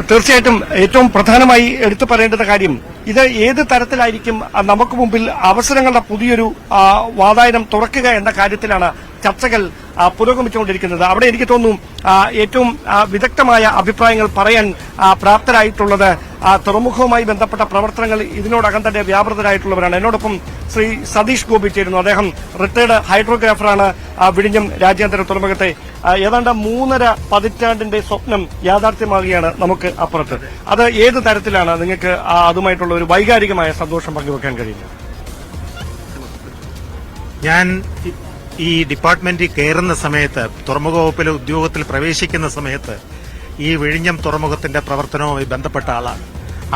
തീർച്ചയായിട്ടും ഏറ്റവും പ്രധാനമായി എടുത്തു പറയേണ്ടുന്ന കാര്യം ഇത് ഏത് തരത്തിലായിരിക്കും നമുക്ക് മുമ്പിൽ അവസരങ്ങളുടെ പുതിയൊരു വാതായനം തുറക്കുക എന്ന കാര്യത്തിലാണ് ചർച്ചകൾ പുരോഗമിച്ചുകൊണ്ടിരിക്കുന്നത്. അവിടെ എനിക്ക് തോന്നുന്നു ഏറ്റവും വിദഗ്ധമായ അഭിപ്രായങ്ങൾ പറയാൻ പ്രാപ്തരായിട്ടുള്ളത് തുറമുഖവുമായി ബന്ധപ്പെട്ട പ്രവർത്തനങ്ങൾ ഇതിനോടകം തന്നെ വ്യാപൃതരായിട്ടുള്ളവരാണ്. എന്നോടൊപ്പം ശ്രീ സതീഷ് ഗോപി ചേരുന്നു. അദ്ദേഹം റിട്ടയർഡ് ഹൈഡ്രോഗ്രാഫറാണ്. വിഴിഞ്ഞം രാജ്യാന്തര തുറമുഖത്തെ ഏതാണ്ട് 3.5 പതിറ്റാണ്ടിന്റെ സ്വപ്നം യാഥാർത്ഥ്യമാകുകയാണ് നമുക്ക് അപ്പുറത്ത്. അത് ഏത് തരത്തിലാണ് നിങ്ങൾക്ക് അതുമായിട്ടുള്ള ഒരു വൈകാരികമായ സന്തോഷം പങ്കുവെക്കാൻ കഴിയുന്നത്? ഞാൻ ഈ ഡിപ്പാർട്ട്മെന്റിൽ കയറുന്ന സമയത്ത്, തുറമുഖ വകുപ്പിലെ ഉദ്യോഗത്തിൽ പ്രവേശിക്കുന്ന സമയത്ത് ഈ വിഴിഞ്ഞം തുറമുഖത്തിന്റെ പ്രവർത്തനവുമായി ബന്ധപ്പെട്ട ആളാണ്.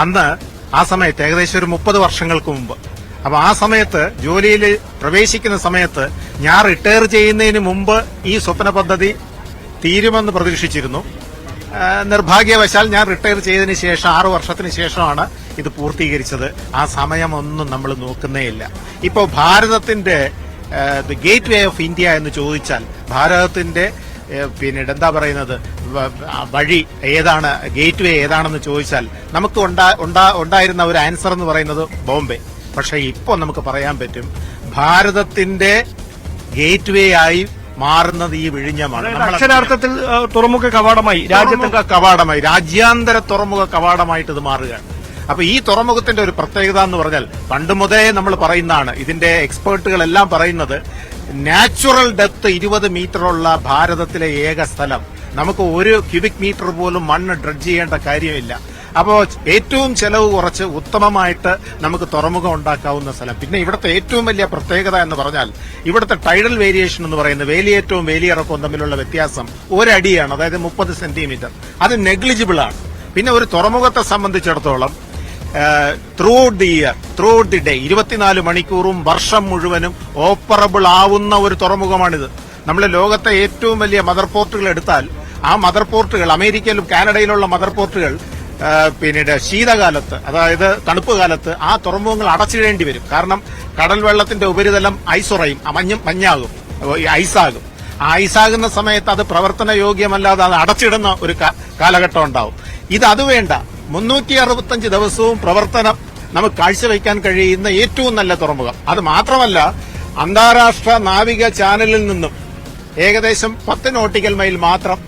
അന്ന് ആ സമയത്ത് ഏകദേശം ഒരു 30 വർഷങ്ങൾക്ക് മുമ്പ്. അപ്പൊ ആ സമയത്ത് ജോലിയിൽ പ്രവേശിക്കുന്ന സമയത്ത് ഞാൻ റിട്ടയർ ചെയ്യുന്നതിന് മുമ്പ് ഈ സ്വപ്ന പദ്ധതി തീരുമെന്ന് പ്രതീക്ഷിച്ചിരുന്നു. നിർഭാഗ്യവശാൽ ഞാൻ റിട്ടയർ ചെയ്തതിന് ശേഷം 6 വർഷത്തിന് ശേഷമാണ് ഇത് പൂർത്തീകരിച്ചത്. ആ സമയമൊന്നും നമ്മൾ നോക്കുന്നേയില്ല. ഇപ്പോ ഭാരതത്തിന്റെ ഗേറ്റ് വേ ഓഫ് ഇന്ത്യ എന്ന് ചോദിച്ചാൽ ഭാരതത്തിന്റെ പിന്നീട് എന്താ പറയുന്നത് വഴി ഏതാണ്, ഗേറ്റ് വേ ഏതാണെന്ന് ചോദിച്ചാൽ നമുക്ക് ഉണ്ടായിരുന്ന ഒരു ആൻസർ എന്ന് പറയുന്നത് ബോംബെ. പക്ഷെ ഇപ്പൊ നമുക്ക് പറയാൻ പറ്റും ഭാരതത്തിന്റെ ഗേറ്റ് വേ ആയി മാറുന്നത് ഈ വിഴിഞ്ഞമാണ്. അക്ഷരാർത്ഥത്തിൽ തുറമുഖ കവാടമായി, രാജ്യാന്തര തുറമുഖ കവാടമായിട്ട് ഇത് മാറുകയാണ്. അപ്പൊ ഈ തുറമുഖത്തിന്റെ ഒരു പ്രത്യേകത എന്ന് പറഞ്ഞാൽ പണ്ട് മുതലേ നമ്മൾ പറയുന്നതാണ്, ഇതിന്റെ എക്സ്പേർട്ടുകളെല്ലാം പറയുന്നത് നാച്ചുറൽ ഡെപ്ത് 20 മീറ്ററുള്ള ഭാരതത്തിലെ ഏക സ്ഥലം. നമുക്ക് 1 ക്യൂബിക് മീറ്റർ പോലും മണ്ണ് ഡ്രഡ്ജ് ചെയ്യേണ്ട കാര്യമില്ല. അപ്പോൾ ഏറ്റവും ചെലവ് കുറച്ച് ഉത്തമമായിട്ട് നമുക്ക് തുറമുഖം ഉണ്ടാക്കാവുന്ന സ്ഥലം. പിന്നെ ഇവിടുത്തെ ഏറ്റവും വലിയ പ്രത്യേകത എന്ന് പറഞ്ഞാൽ ഇവിടുത്തെ ടൈഡൽ വേരിയേഷൻ എന്ന് പറയുന്നത് വേലിയേറ്റവും വേലിയിറക്കവും തമ്മിലുള്ള വ്യത്യാസം 1 അടിയാണ്, അതായത് 30 സെന്റിമീറ്റർ. അത് നെഗ്ലിജിബിൾ ആണ്. പിന്നെ ഒരു തുറമുഖത്തെ സംബന്ധിച്ചിടത്തോളം through out the year, through out the day, 24 മണിക്കൂറും വർഷം മുഴുവനും ഓപ്പറബിൾ ആവുന്ന ഒരു തുറമുഖമാണിത്. നമ്മൾ ലോകത്തെ ഏറ്റവും വലിയ മദർ പോർട്ടുകൾ എടുത്താൽ ആ മദർ പോർട്ടുകൾ, അമേരിക്കയിലും കാനഡയിലുള്ള മദർ പോർട്ടുകൾ പിന്നീട് ശീതകാലത്ത്, അതായത് തണുപ്പ് കാലത്ത് ആ തുറമുഖങ്ങൾ അടച്ചിടേണ്ടി വരും. കാരണം കടൽ വെള്ളത്തിന്റെ ഉപരിതലം ഐസുറയും, മഞ്ഞാകും, ഐസാകും. ആ ഐസാകുന്ന സമയത്ത് അത് പ്രവർത്തന യോഗ്യമല്ലാതെ അത് അടച്ചിടുന്ന ഒരു കാലഘട്ടം ഉണ്ടാവും. അത് വേണ്ട, 365 ദിവസവും പ്രവർത്തനം നമുക്ക് കാഴ്ചവെക്കാൻ കഴിയുന്ന ഏറ്റവും നല്ല തുറമുഖം. അത് മാത്രമല്ല, അന്താരാഷ്ട്ര നാവിക ചാനലിൽ നിന്നും ഏകദേശം 10 നോട്ടിക്കൽ മൈൽ മാത്രം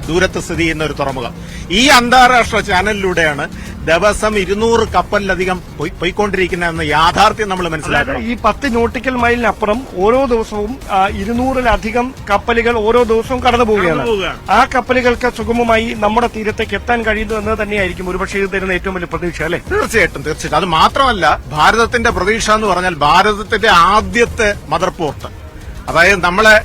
ദൂരത്ത് സ്ഥിതി ചെയ്യുന്ന ഒരു തുറമുഖം. ഈ അന്താരാഷ്ട്ര ചാനലിലൂടെയാണ് ദിവസം 200 കപ്പലിലധികം പോയിക്കൊണ്ടിരിക്കുന്നതെന്ന യാഥാർത്ഥ്യം നമ്മൾ മനസ്സിലാക്കണം. ഈ 10 നോട്ടിക്കൽ മൈലിനപ്പുറം ഓരോ ദിവസവും 200-ലധികം കപ്പലുകൾ ഓരോ ദിവസവും കടന്നു പോവുകയാണ്. ആ കപ്പലുകൾക്ക് സുഗമമായി നമ്മുടെ തീരത്തേക്ക് എത്താൻ കഴിയുന്നു എന്ന് തന്നെയായിരിക്കും ഒരുപക്ഷെ ഇത് തരുന്ന ഏറ്റവും വലിയ പ്രതീക്ഷ, അല്ലെ? തീർച്ചയായിട്ടും. അത് മാത്രമല്ല, ഭാരതത്തിന്റെ പ്രതീക്ഷ എന്ന് പറഞ്ഞാൽ ഭാരതത്തിന്റെ ആദ്യത്തെ മദർ പോർട്ട്, അതായത് നമ്മളെ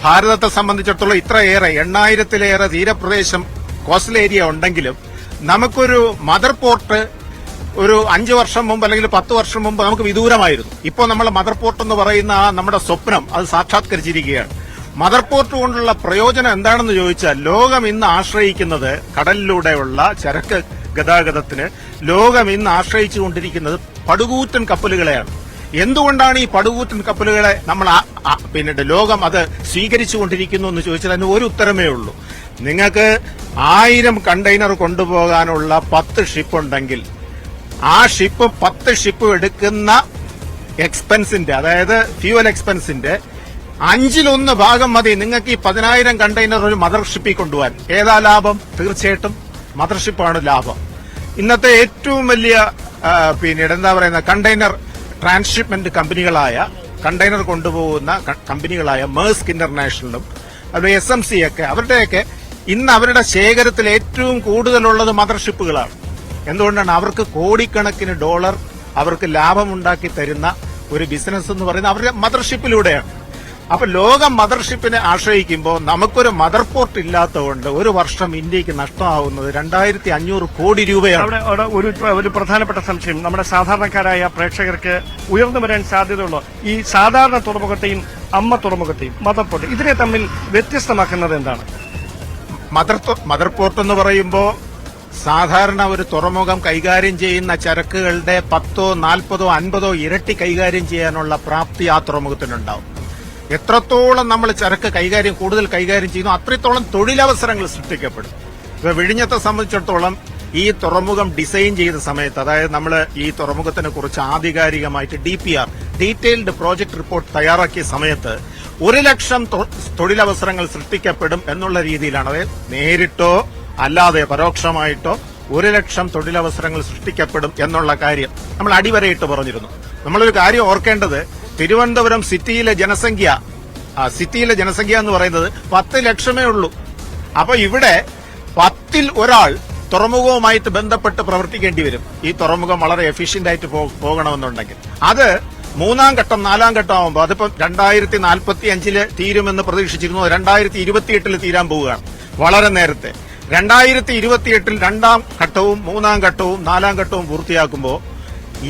ഭാരതത്തെ സംബന്ധിച്ചിടത്തോളം ഇത്രയേറെ 8000-ലേറെ തീരപ്രദേശം കോസ്റ്റൽ ഏരിയ ഉണ്ടെങ്കിലും നമുക്കൊരു മദർ പോർട്ട് ഒരു 5 വർഷം മുമ്പ് അല്ലെങ്കിൽ 10 വർഷം മുമ്പ് നമുക്ക് വിദൂരമായിരുന്നു. ഇപ്പോൾ നമ്മൾ മദർ പോർട്ട് എന്ന് പറയുന്ന നമ്മുടെ സ്വപ്നം അത് സാക്ഷാത്കരിച്ചിരിക്കുകയാണ്. മദർ പോർട്ട് കൊണ്ടുള്ള പ്രയോജനം എന്താണെന്ന് ചോദിച്ചാൽ, ലോകം ഇന്ന് ആശ്രയിക്കുന്നത് കടലിലൂടെയുള്ള ചരക്ക് ഗതാഗതത്തിന് ലോകം ഇന്ന് ആശ്രയിച്ചുകൊണ്ടിരിക്കുന്നത് പടുകൂറ്റൻ കപ്പലുകളെയാണ്. എന്തുകൊണ്ടാണ് ഈ പടുകൂറ്റൻ കപ്പലുകളെ നമ്മൾ പിന്നീട് ലോകം അത് സ്വീകരിച്ചുകൊണ്ടിരിക്കുന്നു എന്ന് ചോദിച്ചാൽ അതിന് ഒരു ഉത്തരമേ ഉള്ളൂ. നിങ്ങൾക്ക് 1000 കണ്ടെയ്നർ കൊണ്ടുപോകാനുള്ള 10 ഷിപ്പ് ഉണ്ടെങ്കിൽ ആ 10 ഷിപ്പ് എടുക്കുന്ന എക്സ്പെൻസിന്റെ, അതായത് ഫ്യൂവൽ എക്സ്പെൻസിന്റെ 1/5 ഭാഗം മതി നിങ്ങൾക്ക് ഈ 10,000 കണ്ടെയ്നർ ഒരു മദർഷിപ്പിൽ കൊണ്ടുപോകാൻ. ഏതാ ലാഭം? തീർച്ചയായിട്ടും മദർഷിപ്പാണ് ലാഭം. ഇന്നത്തെ ഏറ്റവും വലിയ പിന്നീട് എന്താ പറയുന്ന കണ്ടെയ്നർ ട്രാൻസ്ഷിപ്മെന്റ് കമ്പനികളായ, കണ്ടെയ്നർ കൊണ്ടുപോകുന്ന കമ്പനികളായ മേഴ്സ്ക് ഇന്റർനാഷണലും അത് SMC ഒക്കെ, അവരുടെയൊക്കെ ഇന്ന് അവരുടെ ശേഖരത്തിൽ ഏറ്റവും കൂടുതലുള്ളത് മദർഷിപ്പുകളാണ്. എന്തുകൊണ്ടാണ്? അവർക്ക് കോടിക്കണക്കിന് ഡോളർ അവർക്ക് ലാഭമുണ്ടാക്കി തരുന്ന ഒരു ബിസിനസ് എന്ന് പറയുന്നത് അവരുടെ മദർഷിപ്പിലൂടെയാണ്. അപ്പൊ ലോകം മദർഷിപ്പിനെ ആശ്രയിക്കുമ്പോൾ നമുക്കൊരു മദർ പോർട്ട് ഇല്ലാത്തതുകൊണ്ട് ഒരു വർഷം ഇന്ത്യക്ക് നഷ്ടമാവുന്നത് 2500 കോടി രൂപയാണ്. അവിടെ ഒരു പ്രധാനപ്പെട്ട സംശയം നമ്മുടെ സാധാരണക്കാരായ പ്രേക്ഷകർക്ക് ഉയർന്നു വരാൻ സാധ്യതയുള്ള ഈ സാധാരണ തുറമുഖത്തെയും അമ്മ തുറമുഖത്തെയും മദർ പോർട്ട്, ഇതിനെ തമ്മിൽ വ്യത്യസ്തമാക്കുന്നത് എന്താണ്? മദർ പോർട്ട് എന്ന് പറയുമ്പോൾ സാധാരണ ഒരു തുറമുഖം കൈകാര്യം ചെയ്യുന്ന ചരക്കുകളുടെ 10, 40, 50 ഇരട്ടി കൈകാര്യം ചെയ്യാനുള്ള പ്രാപ്തി ആ തുറമുഖത്തിനുണ്ടാവും. എത്രത്തോളം നമ്മൾ ചരക്ക് കൂടുതൽ കൈകാര്യം ചെയ്യുന്നു അത്രത്തോളം തൊഴിലവസരങ്ങൾ സൃഷ്ടിക്കപ്പെടും. ഇപ്പൊ വിഴിഞ്ഞത്തെ സംബന്ധിച്ചിടത്തോളം ഈ തുറമുഖം ഡിസൈൻ ചെയ്ത സമയത്ത്, അതായത് നമ്മൾ ഈ തുറമുഖത്തിനെ കുറിച്ച് ആധികാരികമായിട്ട് DPR ഡീറ്റെയിൽഡ് പ്രോജക്ട് റിപ്പോർട്ട് തയ്യാറാക്കിയ സമയത്ത് 1,00,000 തൊഴിലവസരങ്ങൾ സൃഷ്ടിക്കപ്പെടും എന്നുള്ള രീതിയിലാണ്. അതായത് നേരിട്ടോ അല്ലാതെ പരോക്ഷമായിട്ടോ 1,00,000 തൊഴിലവസരങ്ങൾ സൃഷ്ടിക്കപ്പെടും എന്നുള്ള കാര്യം നമ്മൾ അടിവരയിട്ട് പറഞ്ഞിരുന്നു. നമ്മളൊരു കാര്യം ഓർക്കേണ്ടത്, തിരുവനന്തപുരം സിറ്റിയിലെ ജനസംഖ്യ എന്ന് പറയുന്നത് 10 ലക്ഷമേ ഉള്ളൂ. അപ്പൊ ഇവിടെ 10ൽ ഒരാൾ തുറമുഖവുമായിട്ട് ബന്ധപ്പെട്ട് പ്രവർത്തിക്കേണ്ടി വരും. ഈ തുറമുഖം വളരെ എഫിഷ്യന്റ് ആയിട്ട് പോകണമെന്നുണ്ടെങ്കിൽ അത് 3ാം ഘട്ടം 4ാം ഘട്ടം ആവുമ്പോൾ, അതിപ്പോ 2045 തീരുമെന്ന് പ്രതീക്ഷിച്ചിരുന്നു, 2028 തീരാൻ പോവുകയാണ്. വളരെ നേരത്തെ 2028 2ാം ഘട്ടവും 3ാം ഘട്ടവും 4ാം ഘട്ടവും പൂർത്തിയാക്കുമ്പോൾ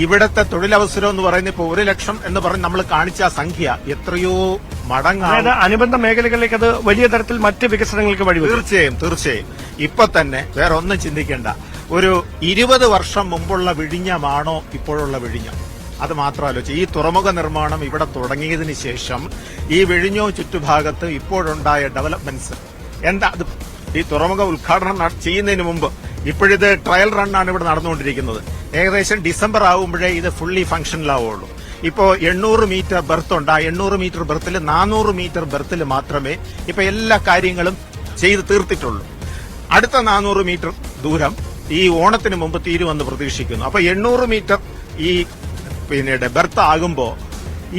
ഇവിടത്തെ തൊഴിലവസരം എന്ന് പറയുന്നത് ഇപ്പോൾ 1,00,000 എന്ന് പറഞ്ഞ് നമ്മൾ കാണിച്ച സംഖ്യ എത്രയോ മടങ്ങാണ്. അനുബന്ധ മേഖലകളിലേക്ക് അത് വലിയ തരത്തിൽ മറ്റ് വികസനങ്ങൾക്ക് വഴി. തീർച്ചയായും ഇപ്പൊ തന്നെ വേറെ ഒന്നും ചിന്തിക്കേണ്ട. ഒരു 20 വർഷം മുമ്പുള്ള വിഴിഞ്ഞമാണോ ഇപ്പോഴുള്ള വിഴിഞ്ഞം? അത് മാത്രം ആലോചിച്ച്, ഈ തുറമുഖ നിർമ്മാണം ഇവിടെ തുടങ്ങിയതിന് ശേഷം ഈ വിഴിഞ്ഞോ ചുറ്റുഭാഗത്ത് ഇപ്പോഴുണ്ടായ ഡെവലപ്മെന്റ്സ് എന്താ? അത് ഈ തുറമുഖ ഉദ്ഘാടനം ചെയ്യുന്നതിന് മുമ്പ് ഇപ്പോഴിത് ട്രയൽ റണ്ണാണ് ഇവിടെ നടന്നുകൊണ്ടിരിക്കുന്നത്. ഏകദേശം ഡിസംബർ ആകുമ്പോഴേ ഇത് ഫുള്ളി ഫംഗ്ഷനിലാവുള്ളൂ. ഇപ്പോ 800 മീറ്റർ ബെർത്ത് ഉണ്ട്. ആ 800 മീറ്റർ ബെർത്തിൽ 400 മീറ്റർ ബെർത്തിൽ മാത്രമേ ഇപ്പൊ എല്ലാ കാര്യങ്ങളും ചെയ്ത് തീർത്തിട്ടുള്ളൂ. അടുത്ത 400 മീറ്റർ ദൂരം ഈ ഓണത്തിന് മുമ്പ് തീരുമെന്ന് പ്രതീക്ഷിക്കുന്നു. അപ്പൊ 800 മീറ്റർ ഈ പിന്നീട് ബെർത്ത് ആകുമ്പോ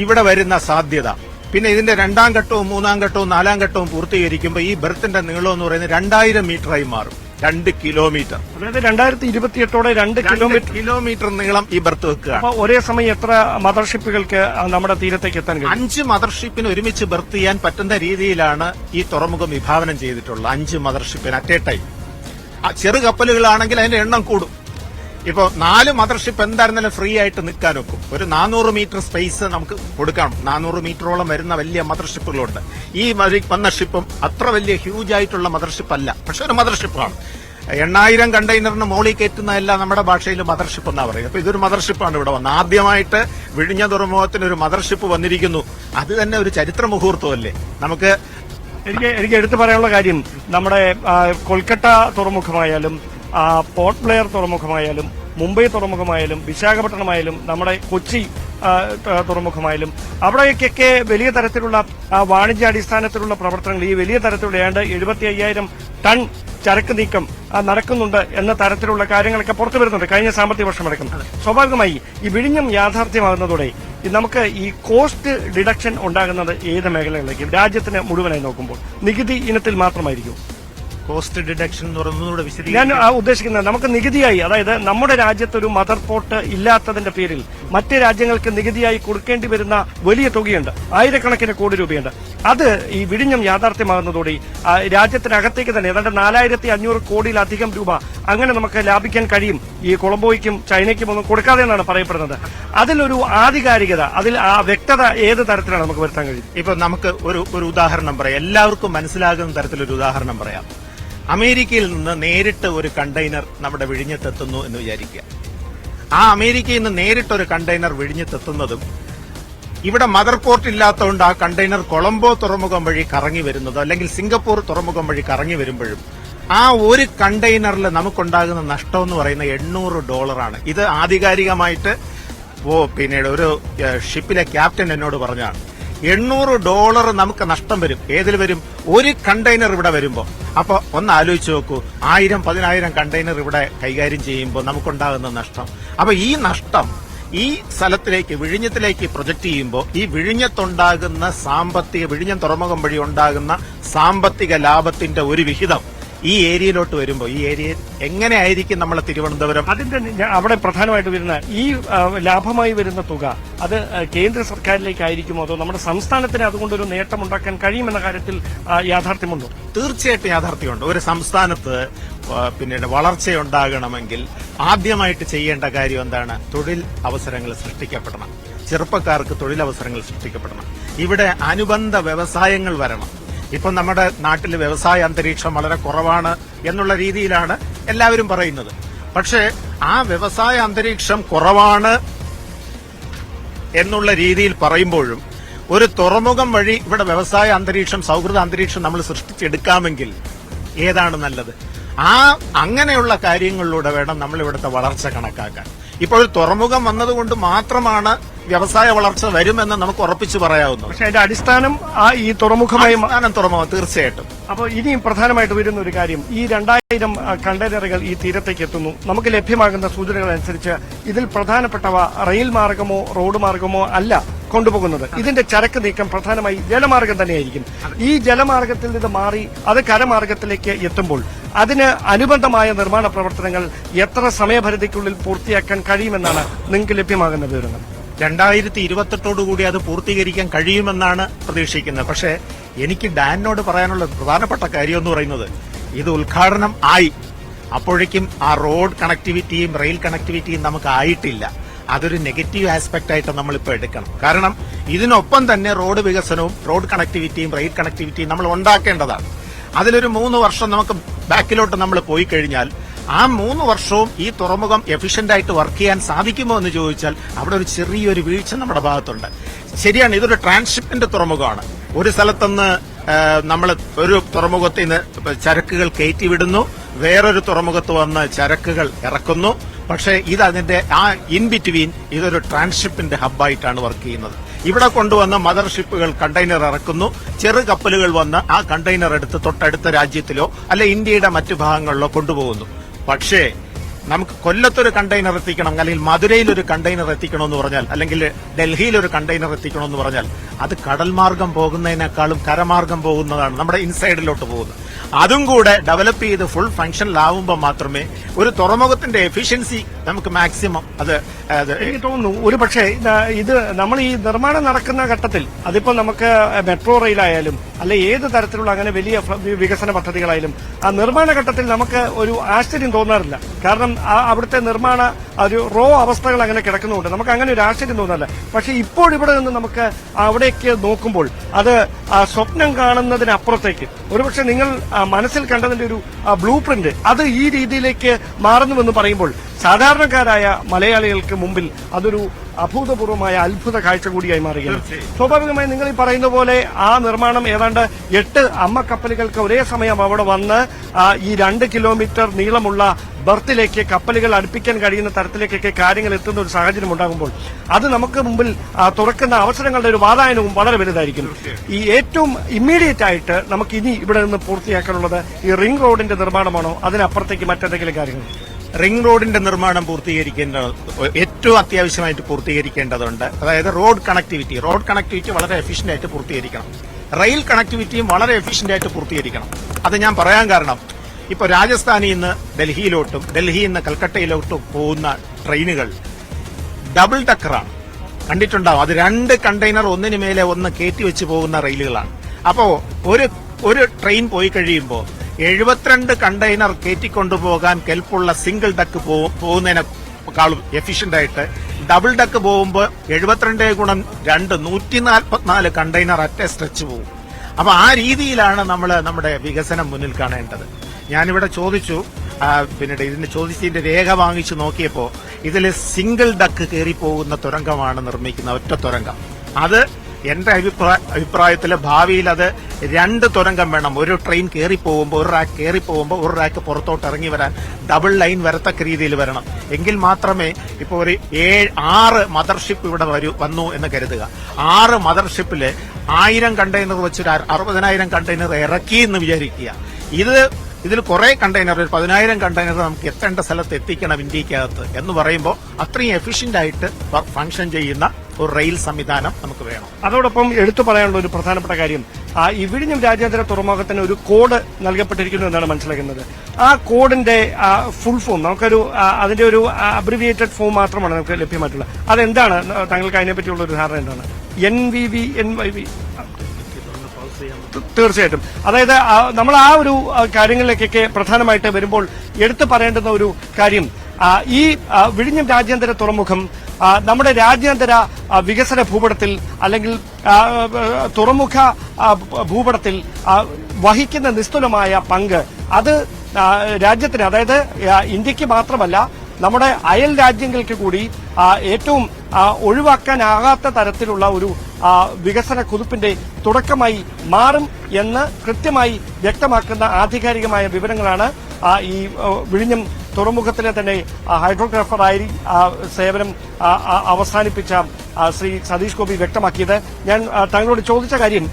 ഇവിടെ വരുന്ന സാധ്യത, പിന്നെ ഇതിന്റെ 2ാം ഘട്ടവും 3ാം ഘട്ടവും 4ാം ഘട്ടവും പൂർത്തീകരിക്കുമ്പോൾ ഈ ബെർത്തിന്റെ നീളം എന്ന് പറയുന്നത് 2000 മീറ്ററായി മാറും. 2 കിലോമീറ്റർ. അതായത് 2028ഓടെ 2 കിലോമീറ്റർ നീളം ഈ ബെർത്ത് വെക്കുക. ഒരേ സമയം എത്ര മദർഷിപ്പുകൾക്ക് നമ്മുടെ തീരത്തേക്ക് എത്താൻ കഴിയും? 5 മദർഷിപ്പിന് ഒരുമിച്ച് ബെർത്ത് ചെയ്യാൻ പറ്റുന്ന രീതിയിലാണ് ഈ തുറമുഖം വിഭാവനം ചെയ്തിട്ടുള്ളത്. 5 മദർഷിപ്പിന് അറ്റ് എ ടൈം. ചെറു കപ്പലുകളാണെങ്കിൽ അതിന്റെ എണ്ണം കൂടും. ഇപ്പോ 4 മദർഷിപ്പ് എന്തായിരുന്നാലും ഫ്രീ ആയിട്ട് നിൽക്കാൻ വെക്കും. ഒരു 400 മീറ്റർ സ്പേസ് നമുക്ക് കൊടുക്കണം. 400 മീറ്ററോളം വരുന്ന വലിയ മദർഷിപ്പുകളുണ്ട്. ഈ വന്ന ഷിപ്പും അത്ര വലിയ ഹ്യൂജ് ആയിട്ടുള്ള മദർഷിപ്പ് അല്ല, പക്ഷെ ഒരു മദർഷിപ്പാണ്. 8000 കണ്ടെയ്നറിന് മോളിൽ കയറ്റുന്നതല്ല നമ്മുടെ ഭാഷയിൽ മദർഷിപ്പ് എന്നാ പറയുക. അപ്പൊ ഇതൊരു മദർഷിപ്പാണ് ഇവിടെ വന്നത്. ആദ്യമായിട്ട് വിഴിഞ്ഞ തുറമുഖത്തിന് ഒരു മദർഷിപ്പ് വന്നിരിക്കുന്നു. അത് തന്നെ ഒരു ചരിത്ര മുഹൂർത്തമല്ലേ. നമുക്ക് എനിക്ക് എടുത്തു പറയാനുള്ള കാര്യം, നമ്മുടെ കൊൽക്കത്ത തുറമുഖമായാലും പോർട്ട് ബ്ലെയർ തുറമുഖമായാലും മുംബൈ തുറമുഖമായാലും വിശാഖപട്ടണമായാലും നമ്മുടെ കൊച്ചി തുറമുഖമായാലും അവിടേക്കൊക്കെ വലിയ തരത്തിലുള്ള വാണിജ്യാടിസ്ഥാനത്തിലുള്ള പ്രവർത്തനങ്ങൾ, ഈ വലിയ തരത്തിലുള്ള ഏതാണ്ട് 75,000 ടൺ ചരക്ക് നീക്കം നടക്കുന്നുണ്ട് എന്ന തരത്തിലുള്ള കാര്യങ്ങളൊക്കെ പുറത്തു വരുന്നുണ്ട് കഴിഞ്ഞ സാമ്പത്തിക വർഷമടക്കം. സ്വാഭാവികമായി ഈ വിഴിഞ്ഞം യാഥാർത്ഥ്യമാകുന്നതോടെ നമുക്ക് ഈ കോസ്റ്റ് ഡിഡക്ഷൻ ഉണ്ടാകുന്നത് ഏത് മേഖലകളിലേക്കും? രാജ്യത്തിന് മുഴുവനായി നോക്കുമ്പോൾ നികുതി ഇനത്തിൽ മാത്രമായിരിക്കും കോസ്റ്റ് ഡിഡക്ഷൻ എന്ന് പറയുന്നത്? ഞാൻ ഉദ്ദേശിക്കുന്നത് നമുക്ക് നികുതിയായി, അതായത് നമ്മുടെ രാജ്യത്തൊരു മദർ പോർട്ട് ഇല്ലാത്തതിന്റെ പേരിൽ മറ്റ് രാജ്യങ്ങൾക്ക് നികുതിയായി കൊടുക്കേണ്ടി വരുന്ന വലിയ തുകയുണ്ട്, ആയിരക്കണക്കിന് കോടി രൂപയുണ്ട്. അത് ഈ വിഴിഞ്ഞം യാഥാർത്ഥ്യമാകുന്നതോടെ രാജ്യത്തിനകത്തേക്ക് തന്നെ ഏതാണ്ട് 4,500 കോടിയിലധികം രൂപ അങ്ങനെ നമുക്ക് ലാഭിക്കാൻ കഴിയും. ഈ കൊളംബോയ്ക്കും ചൈനയ്ക്കും ഒന്നും കൊടുക്കാതെ എന്നാണ് പറയപ്പെടുന്നത്. അതിലൊരു ആധികാരികത, അതിൽ ആ വ്യക്തത ഏത് തരത്തിലാണ് നമുക്ക് വരുത്താൻ കഴിയും? ഇപ്പൊ നമുക്ക് ഒരു ഉദാഹരണം പറയാം, എല്ലാവർക്കും മനസ്സിലാകുന്ന തരത്തിലൊരു ഉദാഹരണം പറയാം. അമേരിക്കയിൽ നിന്ന് നേരിട്ട് ഒരു കണ്ടെയ്നർ നമ്മുടെ വിഴിഞ്ഞത്തെത്തുന്നു എന്ന് വിചാരിക്കുക. ആ അമേരിക്കയിൽ നിന്ന് നേരിട്ടൊരു കണ്ടെയ്നർ വിഴിഞ്ഞത്തെത്തുന്നതും ഇവിടെ മദർ പോർട്ട് ഇല്ലാത്തതുകൊണ്ട് ആ കണ്ടെയ്നർ കൊളംബോ തുറമുഖം വഴി കറങ്ങി വരുന്നതോ അല്ലെങ്കിൽ സിംഗപ്പൂർ തുറമുഖം വഴി കറങ്ങി വരുമ്പോഴും ആ ഒരു കണ്ടെയ്നറിൽ നമുക്കുണ്ടാകുന്ന നഷ്ടം എന്ന് പറയുന്ന $800. ഇത് ആധികാരികമായിട്ട് പിന്നീട് ഒരു ഷിപ്പിലെ ക്യാപ്റ്റൻ എന്നോട് പറഞ്ഞാണ്. $800 നമുക്ക് നഷ്ടം വരും. ഏതിൽ വരും? ഒരു കണ്ടെയ്നർ ഇവിടെ വരുമ്പോ. അപ്പൊ ഒന്ന് ആലോചിച്ച് നോക്കൂ, 1000-10,000 കണ്ടെയ്നർ ഇവിടെ കൈകാര്യം ചെയ്യുമ്പോൾ നമുക്കുണ്ടാകുന്ന നഷ്ടം. അപ്പൊ ഈ നഷ്ടം ഈ സ്ഥലത്തിലേക്ക് വിഴിഞ്ഞത്തിലേക്ക് പ്രൊജക്ട് ചെയ്യുമ്പോൾ ഈ വിഴിഞ്ഞത്തുണ്ടാകുന്ന വിഴിഞ്ഞം തുറമുഖം വഴി ഉണ്ടാകുന്ന സാമ്പത്തിക ലാഭത്തിന്റെ ഒരു വിഹിതം ഈ ഏരിയയിലോട്ട് വരുമ്പോൾ ഈ ഏരിയയിൽ എങ്ങനെയായിരിക്കും നമ്മളെ തിരുവനന്തപുരം? അതിന്റെ അവിടെ പ്രധാനമായിട്ട് വരുന്ന ഈ ലാഭമായി വരുന്ന തുക അത് കേന്ദ്ര സർക്കാരിലേക്കായിരിക്കുമോ അതോ നമ്മുടെ സംസ്ഥാനത്തിന് അതുകൊണ്ടൊരു നേട്ടമുണ്ടാക്കാൻ കഴിയുമെന്ന കാര്യത്തിൽ യാഥാർത്ഥ്യമുണ്ടോ? തീർച്ചയായിട്ടും യാഥാർത്ഥ്യമുണ്ട്. ഒരു സംസ്ഥാനത്ത് പിന്നീട് വളർച്ചയുണ്ടാകണമെങ്കിൽ ആദ്യമായിട്ട് ചെയ്യേണ്ട കാര്യം എന്താണ്? തൊഴിൽ അവസരങ്ങൾ സൃഷ്ടിക്കപ്പെടണം. ചെറുപ്പക്കാർക്ക് തൊഴിലവസരങ്ങൾ സൃഷ്ടിക്കപ്പെടണം. ഇവിടെ അനുബന്ധ വ്യവസായങ്ങൾ വരണം. ഇപ്പം നമ്മുടെ നാട്ടിൽ വ്യവസായ അന്തരീക്ഷം വളരെ കുറവാണ് എന്നുള്ള രീതിയിലാണ് എല്ലാവരും പറയുന്നത്. പക്ഷേ ആ വ്യവസായ അന്തരീക്ഷം കുറവാണ് എന്നുള്ള രീതിയിൽ പറയുമ്പോഴും ഒരു തുറമുഖം വഴി ഇവിടെ വ്യവസായ അന്തരീക്ഷം, സൗഹൃദ അന്തരീക്ഷം നമ്മൾ സൃഷ്ടിച്ചെടുക്കാമെങ്കിൽ ഏതാണ് നല്ലത്? അങ്ങനെയുള്ള കാര്യങ്ങളിലൂടെ വേണം നമ്മൾ ഇവിടുത്തെ വളർച്ച കണക്കാക്കാൻ. ഇപ്പോൾ ഒരു തുറമുഖം വന്നതുകൊണ്ട് മാത്രമാണ് വ്യവസായ വളർച്ച വരുമെന്ന് നമുക്ക് ഉറപ്പിച്ചു പറയാവുന്നത്. പക്ഷെ അതിന്റെ അടിസ്ഥാനം ഈ തുറമുഖമായി തുറമുഖം തീർച്ചയായിട്ടും. അപ്പോൾ ഇനിയും പ്രധാനമായിട്ട് വരുന്ന ഒരു കാര്യം, ഈ 2000 കണ്ടെയ്നറുകൾ ഈ തീരത്തേക്ക് എത്തുന്നു. നമുക്ക് ലഭ്യമാകുന്ന സൂചനകൾ അനുസരിച്ച് ഇതിൽ പ്രധാനപ്പെട്ടവ റെയിൽ മാർഗമോ റോഡ് മാർഗമോ അല്ല കൊണ്ടുപോകുന്നത്. ഇതിന്റെ ചരക്ക് നീക്കം പ്രധാനമായി ജലമാർഗം തന്നെയായിരിക്കും. ഈ ജലമാർഗത്തിൽ നിന്ന് മാറി അത് കരമാർഗത്തിലേക്ക് എത്തുമ്പോൾ അതിന് അനുബന്ധമായ നിർമ്മാണ പ്രവർത്തനങ്ങൾ എത്ര സമയപരിധിക്കുള്ളിൽ പൂർത്തിയാക്കാൻ കഴിയുമെന്നാണ് നിങ്ങൾക്ക് ലഭ്യമാകുന്ന വിവരങ്ങൾ? 2028 അത് പൂർത്തീകരിക്കാൻ കഴിയുമെന്നാണ് പ്രതീക്ഷിക്കുന്നത്. പക്ഷേ എനിക്ക് ഡാനിനോട് പറയാനുള്ള പ്രധാനപ്പെട്ട കാര്യം എന്ന് പറയുന്നത്, ഇത് ഉദ്ഘാടനം ആയി, അപ്പോഴേക്കും ആ റോഡ് കണക്ടിവിറ്റിയും റെയിൽ കണക്ടിവിറ്റിയും നമുക്ക് ആയിട്ടില്ല. അതൊരു നെഗറ്റീവ് ആസ്പെക്ട് ആയിട്ട് നമ്മളിപ്പോൾ എടുക്കണം. കാരണം ഇതിനൊപ്പം തന്നെ റോഡ് വികസനവും റോഡ് കണക്ടിവിറ്റിയും റെയിൽ കണക്ടിവിറ്റിയും നമ്മൾ ഉണ്ടാക്കേണ്ടതാണ്. അതിലൊരു 3 വർഷം നമുക്ക് ബാക്കിലോട്ട് നമ്മൾ പോയി കഴിഞ്ഞാൽ ആ 3 വർഷവും ഈ തുറമുഖം എഫിഷ്യന്റ് ആയിട്ട് വർക്ക് ചെയ്യാൻ സാധിക്കുമോ എന്ന് ചോദിച്ചാൽ അവിടെ ഒരു ചെറിയൊരു വീഴ്ച നമ്മുടെ ഭാഗത്തുണ്ട്. ശരിയാണ്, ഇതൊരു ട്രാൻസ്ഷിപ്മെന്റ് തുറമുഖമാണ്. ഒരു സ്ഥലത്തുനിന്ന് നമ്മൾ ഒരു തുറമുഖത്തിൽ നിന്ന് ചരക്കുകൾ കയറ്റിവിടുന്നു, വേറൊരു തുറമുഖത്ത് വന്ന് ചരക്കുകൾ ഇറക്കുന്നു. പക്ഷേ ഇത് അതിന്റെ ഇൻ ബിറ്റ്വീൻ ഇതൊരു ട്രാൻസ്ഷിപ്പിന്റെ ഹബ്ബായിട്ടാണ് വർക്ക് ചെയ്യുന്നത്. ഇവിടെ കൊണ്ടുവന്ന് മദർഷിപ്പുകൾ കണ്ടെയ്നർ ഇറക്കുന്നു, ചെറു കപ്പലുകൾ വന്ന് ആ കണ്ടെയ്നർ എടുത്ത് തൊട്ടടുത്ത രാജ്യത്തിലോ അല്ലെ ഇന്ത്യയുടെ മറ്റു ഭാഗങ്ങളിലോ കൊണ്ടുപോകുന്നു. പക്ഷേ നമുക്ക് കൊല്ലത്തൊരു കണ്ടെയ്നർ എത്തിക്കണം, അല്ലെങ്കിൽ മധുരയിൽ ഒരു കണ്ടെയ്നർ എത്തിക്കണമെന്ന് പറഞ്ഞാൽ, അല്ലെങ്കിൽ ഡൽഹിയിൽ ഒരു കണ്ടെയ്നർ എത്തിക്കണമെന്ന് പറഞ്ഞാൽ അത് കടൽ മാർഗം പോകുന്നതിനേക്കാളും കരമാർഗം പോകുന്നതാണ്, നമ്മുടെ ഇൻസൈഡിലോട്ട് പോകുന്നത്. അതും കൂടെ ഡെവലപ്പ് ചെയ്ത് ഫുൾ ഫംഗ്ഷനിലാവുമ്പോൾ മാത്രമേ ഒരു തുറമുഖത്തിന്റെ എഫിഷ്യൻസി നമുക്ക് മാക്സിമം എനിക്ക് തോന്നുന്നു. ഒരു പക്ഷേ ഇത് നമ്മൾ ഈ നിർമ്മാണം നടക്കുന്ന ഘട്ടത്തിൽ, അതിപ്പോ നമുക്ക് മെട്രോ റെയിലായാലും അല്ലെ ഏത് തരത്തിലുള്ള അങ്ങനെ വലിയ വികസന പദ്ധതികളായാലും ആ നിർമ്മാണ ഘട്ടത്തിൽ നമുക്ക് ഒരു ആശ്ചര്യം തോന്നാറില്ല. കാരണം അവിടുത്തെ നിർമ്മാണ ഒരു റോ അവസ്ഥകൾ അങ്ങനെ കിടക്കുന്നുണ്ട്, നമുക്ക് അങ്ങനെ ഒരു ആശ്ചര്യം തോന്നാറില്ല. പക്ഷെ ഇപ്പോൾ ഇവിടെ നിന്ന് നമുക്ക് അവിടേക്ക് നോക്കുമ്പോൾ അത് സ്വപ്നം കാണുന്നതിനപ്പുറത്തേക്ക് ഒരുപക്ഷെ നിങ്ങൾ മനസ്സിൽ കണ്ടതിന്റെ ഒരു ബ്ലൂ പ്രിന്റ് അത് ഈ രീതിയിലേക്ക് മാറുന്നുവെന്ന് പറയുമ്പോൾ സാധാരണക്കാരായ മലയാളികൾക്ക് മുമ്പിൽ അതൊരു അഭൂതപൂർവമായ അത്ഭുത കാഴ്ച കൂടിയായി മാറുകയാണ്. സ്വാഭാവികമായി നിങ്ങൾ ഈ പറയുന്ന പോലെ ആ നിർമ്മാണം ഏതാണ്ട് 8 അമ്മക്കപ്പലുകൾക്ക് ഒരേ സമയം അവിടെ വന്ന് ഈ 2 കിലോമീറ്റർ നീളമുള്ള ബർത്തിലേക്ക് കപ്പലുകൾ അടുപ്പിക്കാൻ കഴിയുന്ന തരത്തിലേക്കൊക്കെ കാര്യങ്ങൾ എത്തുന്ന ഒരു സാഹചര്യം ഉണ്ടാകുമ്പോൾ അത് നമുക്ക് മുമ്പിൽ തുറക്കുന്ന അവസരങ്ങളുടെ ഒരു വാതായനവും വളരെ വലുതായിരിക്കും. ഈ ഏറ്റവും ഇമ്മീഡിയറ്റ് ആയിട്ട് നമുക്ക് ഇനി ഇവിടെ നിന്ന് പൂർത്തിയാക്കാനുള്ളത് ഈ റിംഗ് റോഡിന്റെ നിർമ്മാണമാണോ, അതിനപ്പുറത്തേക്ക് മറ്റെന്തെങ്കിലും കാര്യങ്ങൾ? റിംഗ് റോഡിന്റെ നിർമ്മാണം ഏറ്റവും അത്യാവശ്യമായിട്ട് പൂർത്തീകരിക്കേണ്ടതുണ്ട്. അതായത് റോഡ് കണക്ടിവിറ്റി വളരെ എഫിഷ്യന്റ് ആയിട്ട് പൂർത്തീകരിക്കണം. റെയിൽ കണക്ടിവിറ്റിയും വളരെ എഫിഷ്യന്റ് ആയിട്ട് പൂർത്തീകരിക്കണം. അത് ഞാൻ പറയാൻ കാരണം, ഇപ്പൊ രാജസ്ഥാനിൽ നിന്ന് ഡൽഹിയിൽ നിന്ന് കൽക്കട്ടയിലോട്ടും പോകുന്ന ട്രെയിനുകൾ ഡബിൾ ഡക്കറാണ്, കണ്ടിട്ടുണ്ടാവും. അത് 2 കണ്ടെയ്നർ ഒന്നിനു മേലെ ഒന്ന് കയറ്റിവെച്ച് പോകുന്ന റെയിലുകളാണ്. അപ്പോ ഒരു ട്രെയിൻ പോയി കഴിയുമ്പോൾ 72 കണ്ടെയ്നർ കയറ്റിക്കൊണ്ടുപോകാൻ കെൽപ്പുള്ള സിംഗിൾ ഡക്ക് പോകുന്നതിനേക്കാളും എഫിഷ്യന്റ് ആയിട്ട് ഡബിൾ ഡക്ക് പോകുമ്പോൾ 72 ഗുണം 2 144 കണ്ടെയ്നർ അറ്റ സ്ട്രെച്ച് പോകും. അപ്പൊ ആ രീതിയിലാണ് നമ്മൾ നമ്മുടെ വികസനം മുന്നിൽ കാണേണ്ടത്. ഞാനിവിടെ ചോദിച്ചു, പിന്നീട് ഇതിന്റെ ചോദിച്ചതിന്റെ രേഖ വാങ്ങിച്ചു നോക്കിയപ്പോ ഇതിൽ സിംഗിൾ ഡക്ക് കയറി പോകുന്ന തുരങ്കമാണ് നിർമ്മിക്കുന്ന, ഒറ്റ തുരങ്കം. അത് എന്റെ അഭിപ്രായത്തിൽ ഭാവിയിൽ അത് 2 തുരങ്കം വേണം. ഒരു ട്രെയിൻ കയറിപ്പോകുമ്പോൾ ഒരു റാക്ക് പുറത്തോട്ട് ഇറങ്ങി വരാൻ ഡബിൾ ലൈൻ വരത്തക്ക രീതിയിൽ വരണം. എങ്കിൽ മാത്രമേ ഇപ്പോൾ ഒരു 6 മദർഷിപ്പ് ഇവിടെ വന്നു എന്ന് കരുതുക. 6 മദർഷിപ്പില് 1000 കണ്ടെയ്നർ വെച്ചൊരു 60,000 കണ്ടെയ്നർ ഇറക്കി എന്ന് വിചാരിക്കുക. ഇതിൽ കുറെ കണ്ടെയ്നർ, 10,000 കണ്ടെയ്നർ നമുക്ക് എത്തേണ്ട സ്ഥലത്ത് എത്തിക്കണം ഇന്ത്യക്കകത്ത് എന്ന് പറയുമ്പോൾ അത്രയും എഫിഷ്യന്റ് ആയിട്ട് ഫംഗ്ഷൻ ചെയ്യുന്ന ഒരു റെയിൽ സംവിധാനം നമുക്ക് വേണം. അതോടൊപ്പം എടുത്തു പറയാനുള്ള ഒരു പ്രധാനപ്പെട്ട കാര്യം, ഈ വിഴിഞ്ഞം രാജ്യാന്തര തുറമുഖത്തിന് ഒരു കോഡ് നൽകപ്പെട്ടിരിക്കുന്നു എന്നാണ് മനസ്സിലാക്കുന്നത്. ആ കോഡിന്റെ ഫുൾ ഫോം നമുക്കൊരു അതിന്റെ ഒരു അബ്രിവിയേറ്റഡ് ഫോം മാത്രമാണ് നമുക്ക് ലഭ്യമായിട്ടുള്ളത്. അതെന്താണ് താങ്കൾക്ക് അതിനെപ്പറ്റിയുള്ള ഒരു ധാരണ എന്താണ്? NVV തീർച്ചയായിട്ടും. അതായത് നമ്മൾ ആ ഒരു കാര്യങ്ങളിലേക്കൊക്കെ പ്രധാനമായിട്ട് വരുമ്പോൾ എടുത്തു പറയേണ്ടുന്ന ഒരു കാര്യം, ഈ വിഴിഞ്ഞം രാജ്യാന്തര തുറമുഖം നമ്മുടെ രാജ്യാന്തര വികസന ഭൂപടത്തിൽ അല്ലെങ്കിൽ തുറമുഖ ഭൂപടത്തിൽ വഹിക്കുന്ന നിസ്തുലമായ പങ്ക് അത് രാജ്യത്തിന്, അതായത് ഇന്ത്യക്ക് മാത്രമല്ല നമ്മുടെ അയൽ രാജ്യങ്ങൾക്ക് കൂടി ഏറ്റവും ഒഴിവാക്കാനാകാത്ത തരത്തിലുള്ള ഒരു വികസന കുതിപ്പിന്റെ തുടക്കമായി മാറും എന്ന് കൃത്യമായി വ്യക്തമാക്കുന്ന ആധികാരികമായ വിവരങ്ങളാണ് ഈ വിഴിഞ്ഞം തുറമുഖത്തിലെ തന്നെ ഹൈഡ്രോഗ്രാഫറായി സേവനം അവസാനിപ്പിച്ച ശ്രീ സതീഷ് ഗോപി വ്യക്തമാക്കിയത്. ഞാൻ താങ്കളോട് ചോദിച്ച കാര്യം,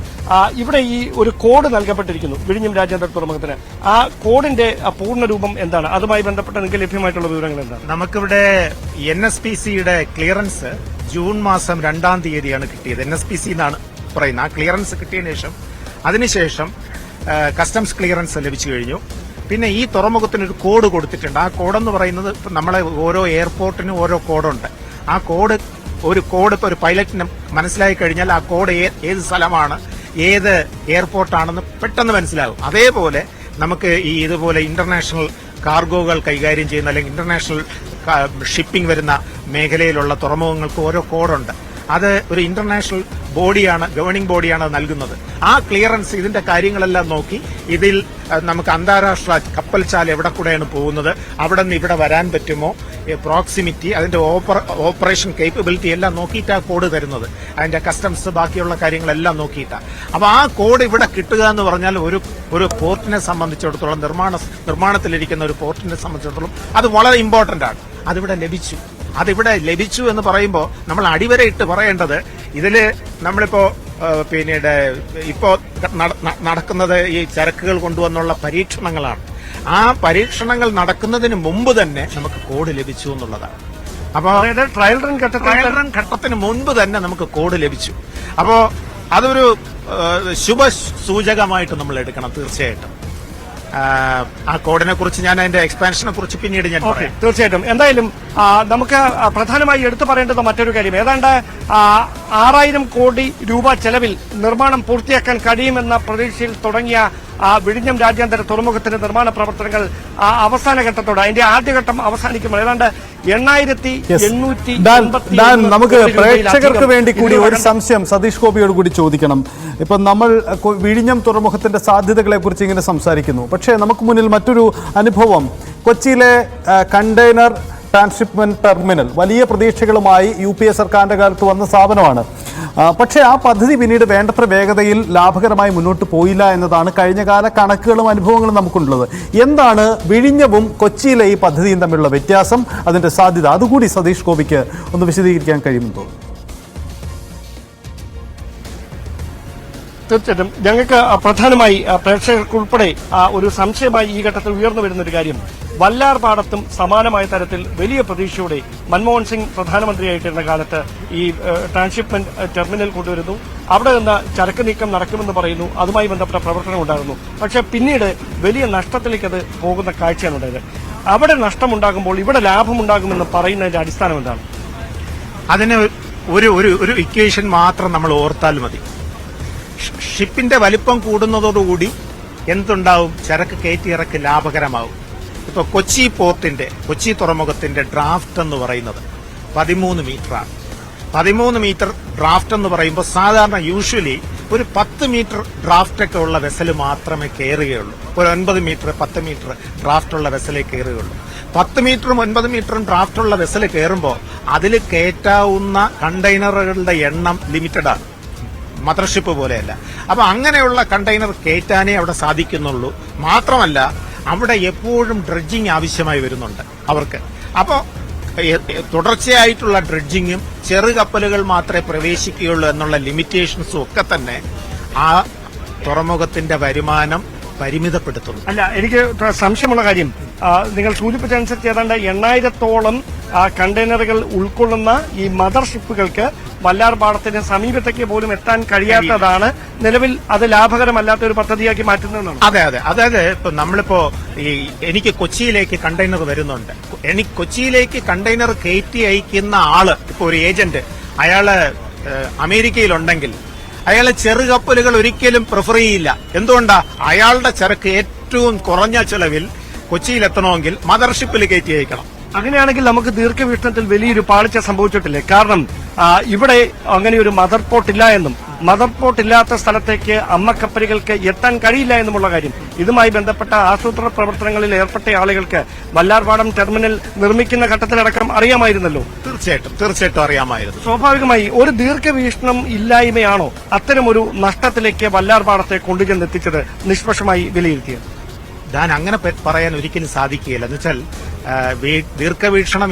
ഇവിടെ ഈ ഒരു കോഡ് നൽകപ്പെട്ടിരിക്കുന്നു വിഴിഞ്ഞം രാജ്യാന്തര തുറമുഖത്തിന്. ആ കോഡിന്റെ പൂർണ്ണരൂപം എന്താണ്? അതുമായി ബന്ധപ്പെട്ട നിങ്ങൾക്ക് ലഭ്യമായിട്ടുള്ള വിവരങ്ങൾ എന്താണ്? നമുക്കിവിടെ NSPCയുടെ ക്ലിയറൻസ് ജൂൺ മാസം 2-ാം തീയതിയാണ് കിട്ടിയത്. NSPC എന്നാണ് പറയുന്നത്. ആ ക്ലിയറൻസ് കിട്ടിയതിനു ശേഷം അതിനുശേഷം കസ്റ്റംസ് ക്ലിയറൻസ് ലഭിച്ചു കഴിഞ്ഞു. പിന്നെ ഈ തുറമുഖത്തിനൊരു കോഡ് കൊടുത്തിട്ടുണ്ട്. ആ കോഡെന്ന് പറയുന്നത് നമ്മളെ ഓരോ എയർപോർട്ടിനും ഓരോ കോഡുണ്ട്. ആ കോഡ് ഇപ്പൊ ഒരു പൈലറ്റിന് മനസ്സിലായി കഴിഞ്ഞാൽ ആ കോഡ് ഏത് സ്ഥലമാണ്, ഏത് എയർപോർട്ടാണെന്ന് പെട്ടെന്ന് മനസ്സിലാകും. അതേപോലെ നമുക്ക് ഈ ഇതുപോലെ ഇന്റർനാഷണൽ കാർഗോകൾ കൈകാര്യം ചെയ്യുന്ന അല്ലെങ്കിൽ ഇന്റർനാഷണൽ ഷിപ്പിംഗ് വരുന്ന മേഖലയിലുള്ള തുറമുഖങ്ങൾക്ക് ഓരോ കോഡുണ്ട്. അത് ഒരു ഇന്റർനാഷണൽ ബോഡിയാണ്, ഗവേണിംഗ് ബോഡിയാണ് നൽകുന്നത്. ആ ക്ലിയറൻസ് ഇതിന്റെ കാര്യങ്ങളെല്ലാം നോക്കി ഇതിൽ നമുക്ക് അന്താരാഷ്ട്ര കപ്പൽശാല എവിടെ കൂടെയാണ് പോകുന്നത്, അവിടെ നിന്ന് ഇവിടെ വരാൻ പറ്റുമോ, പ്രോക്സിമിറ്റി, അതിന്റെ ഓപ്പറേഷൻ കേപ്പബിലിറ്റി എല്ലാം നോക്കിയിട്ടാ കോഡ് തരുന്നത്. അതിന്റെ കസ്റ്റംസ് ബാക്കിയുള്ള കാര്യങ്ങളെല്ലാം നോക്കിയിട്ടാ. അപ്പൊ ആ കോഡ് ഇവിടെ കിട്ടുക എന്ന് പറഞ്ഞാൽ ഒരു പോർട്ടിനെ സംബന്ധിച്ചിടത്തോളം, നിർമ്മാണത്തിലിരിക്കുന്ന ഒരു പോർട്ടിനെ സംബന്ധിച്ചിടത്തോളം അത് വളരെ ഇമ്പോർട്ടന്റ് ആണ്. അതിവിടെ ലഭിച്ചു എന്ന് പറയുമ്പോൾ നമ്മൾ അടിവരയിട്ട് പറയേണ്ടത്, ഇതില് നമ്മളിപ്പോ പിന്നീട് ഇപ്പോ നടക്കുന്നത് ഈ ചരക്കുകൾ കൊണ്ടുവന്നുള്ള പരീക്ഷണങ്ങളാണ്. ആ പരീക്ഷണങ്ങൾ നടക്കുന്നതിന് മുമ്പ് തന്നെ നമുക്ക് കോഡ് ലഭിച്ചു എന്നുള്ളതാണ്. അപ്പോ ട്രയൽ റൺ ഘട്ടത്തിന് മുൻപ് തന്നെ നമുക്ക് കോഡ് ലഭിച്ചു. അപ്പോ അതൊരു ശുഭ സൂചകമായിട്ട് നമ്മൾ എടുക്കണം തീർച്ചയായിട്ടും. ആ കോഡിനെ കുറിച്ച് ഞാൻ അതിന്റെ എക്സ്പാൻഷനെ കുറിച്ച് പിന്നീട് ഞാൻ പറയാം. തീർച്ചയായിട്ടും. എന്തായാലും നമുക്ക് പ്രധാനമായി എടുത്തു പറയേണ്ടത് മറ്റൊരു കാര്യം, ഏതാണ്ട് 6000 കോടി രൂപ ചെലവിൽ നിർമ്മാണം പൂർത്തിയാക്കാൻ കഴിയുമെന്ന പ്രതീക്ഷയിൽ തുടങ്ങിയ വിഴിഞ്ഞം രാജ്യാന്തര തുറമുഖത്തിന്റെ നിർമ്മാണ പ്രവർത്തനങ്ങൾ അവസാന ഘട്ടത്തോടെ, അതിന്റെ ആദ്യഘട്ടം അവസാനിക്കുമ്പോൾ ഏതാണ്ട് 8880 നമുക്ക് പ്രേക്ഷകർക്ക് വേണ്ടി കൂടി ഒരു സംശയം സതീഷ് ഗോപിയോട് കൂടി ചോദിക്കണം. ഇപ്പൊ നമ്മൾ വിഴിഞ്ഞം തുറമുഖത്തിന്റെ സാധ്യതകളെ കുറിച്ച് ഇങ്ങനെ സംസാരിക്കുന്നു, പക്ഷേ നമുക്ക് മുന്നിൽ മറ്റൊരു അനുഭവം, കൊച്ചിയിലെ കണ്ടെയ്നർ ട്രാൻസ്ഷിപ്മെന്റ് ടെർമിനൽ വലിയ പ്രതീക്ഷകളുമായി UPA സർക്കാരിന്റെ കാലത്ത് വന്ന സ്ഥാപനമാണ്. പക്ഷേ ആ പദ്ധതി പിന്നീട് വേണ്ടത്ര വേഗതയിൽ ലാഭകരമായി മുന്നോട്ട് പോയില്ല എന്നതാണ് കഴിഞ്ഞകാല കണക്കുകളും അനുഭവങ്ങളും നമുക്കുള്ളത്. എന്താണ് വിഴിഞ്ഞവും കൊച്ചിയിലെ ഈ പദ്ധതിയും തമ്മിലുള്ള വ്യത്യാസം, അതിന്റെ സാധ്യത, അതുകൂടി സതീഷ് ഗോപിക്ക് ഒന്ന് വിശദീകരിക്കാൻ കഴിയുമെന്ന് തോന്നുന്നു. തീർച്ചയായിട്ടും. ഞങ്ങൾക്ക് പ്രധാനമായി പ്രേക്ഷകർക്കുൾപ്പെടെ ഒരു സംശയമായി ഈ ഘട്ടത്തിൽ ഉയർന്നു വരുന്ന ഒരു കാര്യം, വല്ലാർപാടത്തും സമാനമായ തരത്തിൽ വലിയ പ്രതീക്ഷയോടെ മൻമോഹൻ സിംഗ് പ്രധാനമന്ത്രിയായിട്ടിരുന്ന കാലത്ത് ഈ ട്രാൻസ്ഷിപ്മെന്റ് ടെർമിനൽ കൊണ്ടുവരുന്നു. അവിടെ നിന്ന് ചരക്ക് നീക്കം നടക്കുമെന്ന് പറയുന്നു. അതുമായി ബന്ധപ്പെട്ട പ്രവർത്തനം ഉണ്ടാകുന്നു. പക്ഷേ പിന്നീട് വലിയ നഷ്ടത്തിലേക്ക് അത് പോകുന്ന കാഴ്ചയാണ് ഉണ്ടായത്. അവിടെ നഷ്ടമുണ്ടാകുമ്പോൾ ഇവിടെ ലാഭമുണ്ടാകുമെന്ന് പറയുന്നതിന്റെ അടിസ്ഥാനം എന്താണ്? അതിന് ഒരു ഇക്വേഷൻ മാത്രം നമ്മൾ ഓർത്താൽ മതി. ഷിപ്പിന്റെ വലിപ്പം കൂടുന്നതോടുകൂടി എന്തുണ്ടാവും? ചരക്ക് കയറ്റിയിറക്ക് ലാഭകരമാവും. ഇപ്പൊ കൊച്ചി തുറമുഖത്തിന്റെ ഡ്രാഫ്റ്റ് എന്ന് പറയുന്നത് 13 മീറ്ററാണ്. 13 മീറ്റർ ഡ്രാഫ്റ്റ് എന്ന് പറയുമ്പോൾ സാധാരണ യൂഷ്വലി ഒരു 10 മീറ്റർ ഡ്രാഫ്റ്റ് ഒക്കെ ഉള്ള വെസൽ മാത്രമേ കയറുകയുള്ളൂ. ഒരു 9 മീറ്റർ 10 മീറ്റർ ഡ്രാഫ്റ്റ് ഉള്ള വെസലേ കയറുകയുള്ളൂ. 10 മീറ്ററും 9 മീറ്ററും ഡ്രാഫ്റ്റ് ഉള്ള വെസൽ കയറുമ്പോൾ അതിൽ കയറ്റാവുന്ന കണ്ടെയ്നറുകളുടെ എണ്ണം ലിമിറ്റഡാണ്, മദർഷിപ്പ് പോലെയല്ല. അപ്പൊ അങ്ങനെയുള്ള കണ്ടെയ്നർ കയറ്റാനേ അവിടെ സാധിക്കുന്നുള്ളൂ. മാത്രമല്ല അവിടെ എപ്പോഴും ഡ്രഡ്ജിങ് ആവശ്യമായി വരുന്നുണ്ട് അവർക്ക്. അപ്പോൾ തുടർച്ചയായിട്ടുള്ള ഡ്രഡ്ജിങ്ങും ചെറുകപ്പലുകൾ മാത്രമേ പ്രവേശിക്കുകയുള്ളൂ എന്നുള്ള ലിമിറ്റേഷൻസും ഒക്കെ തന്നെ ആ തുറമുഖത്തിന്റെ വരുമാനം പരിമിതപ്പെടുത്തുന്നു. അല്ല, എനിക്ക് സംശയമുള്ള കാര്യം, നിങ്ങൾ സൂചിപ്പിച്ചനുസരിച്ച് ഏതാണ്ട് 8000-ഓളം കണ്ടെയ്നറുകൾ ഉൾക്കൊള്ളുന്ന ഈ മദർ ഷിപ്പുകൾക്ക് വല്ലാർപാടത്തിന് സമീപത്തേക്ക് പോലും എത്താൻ കഴിയാത്തതാണ് നിലവിൽ അത് ലാഭകരമല്ലാത്ത ഒരു പദ്ധതിയാക്കി മാറ്റുന്നതെന്നാണ്. അതായത് ഇപ്പൊ നമ്മളിപ്പോ എനിക്ക് കൊച്ചിയിലേക്ക് കണ്ടെയ്നർ വരുന്നുണ്ട്. എനിക്ക് കൊച്ചിയിലേക്ക് കണ്ടെയ്നർ കയറ്റി അയക്കുന്ന ആള്, ഇപ്പൊ ഒരു ഏജന്റ്, അയാള് അമേരിക്കയിലുണ്ടെങ്കിൽ അയാള് ചെറുകപ്പലുകൾ ഒരിക്കലും പ്രിഫർ ചെയ്യില്ല. എന്തുകൊണ്ടാ? അയാളുടെ ചരക്ക് ഏറ്റവും കുറഞ്ഞ ചെലവിൽ കൊച്ചിയിലെത്തണമെങ്കിൽ മദർഷിപ്പിൽ കയറ്റി അയക്കണം. അങ്ങനെയാണെങ്കിൽ നമുക്ക് ദീർഘവീക്ഷണത്തിൽ വലിയൊരു പാളിച്ച സംഭവിച്ചിട്ടില്ലേ? കാരണം ഇവിടെ അങ്ങനെ ഒരു മദർ പോർട്ട് ഇല്ല എന്നും മദർ പോർട്ട് ഇല്ലാത്ത സ്ഥലത്തേക്ക് അമ്മക്കപ്പലുകൾക്ക് എത്താൻ കഴിയില്ല എന്നുമുള്ള കാര്യം ഇതുമായി ബന്ധപ്പെട്ട ആസൂത്രണ പ്രവർത്തനങ്ങളിൽ ഏർപ്പെട്ട ആളുകൾക്ക് വല്ലാർപാടം ടെർമിനൽ നിർമ്മിക്കുന്ന ഘട്ടത്തിലടക്കം അറിയാമായിരുന്നല്ലോ. തീർച്ചയായിട്ടും അറിയാമായിരുന്നു. സ്വാഭാവികമായി ഒരു ദീർഘവീക്ഷണം ഇല്ലായ്മയാണോ അത്തരമൊരു നഷ്ടത്തിലേക്ക് വല്ലാർപാടത്തെ കൊണ്ടുചെന്നെത്തിച്ചത് നിഷ്പക്ഷമായി വിലയിരുത്തിയത്? ഞാൻ അങ്ങനെ പറയാൻ ഒരിക്കലും സാധിക്കുകയില്ല. എന്ന് വെച്ചാൽ ദീർഘവീക്ഷണം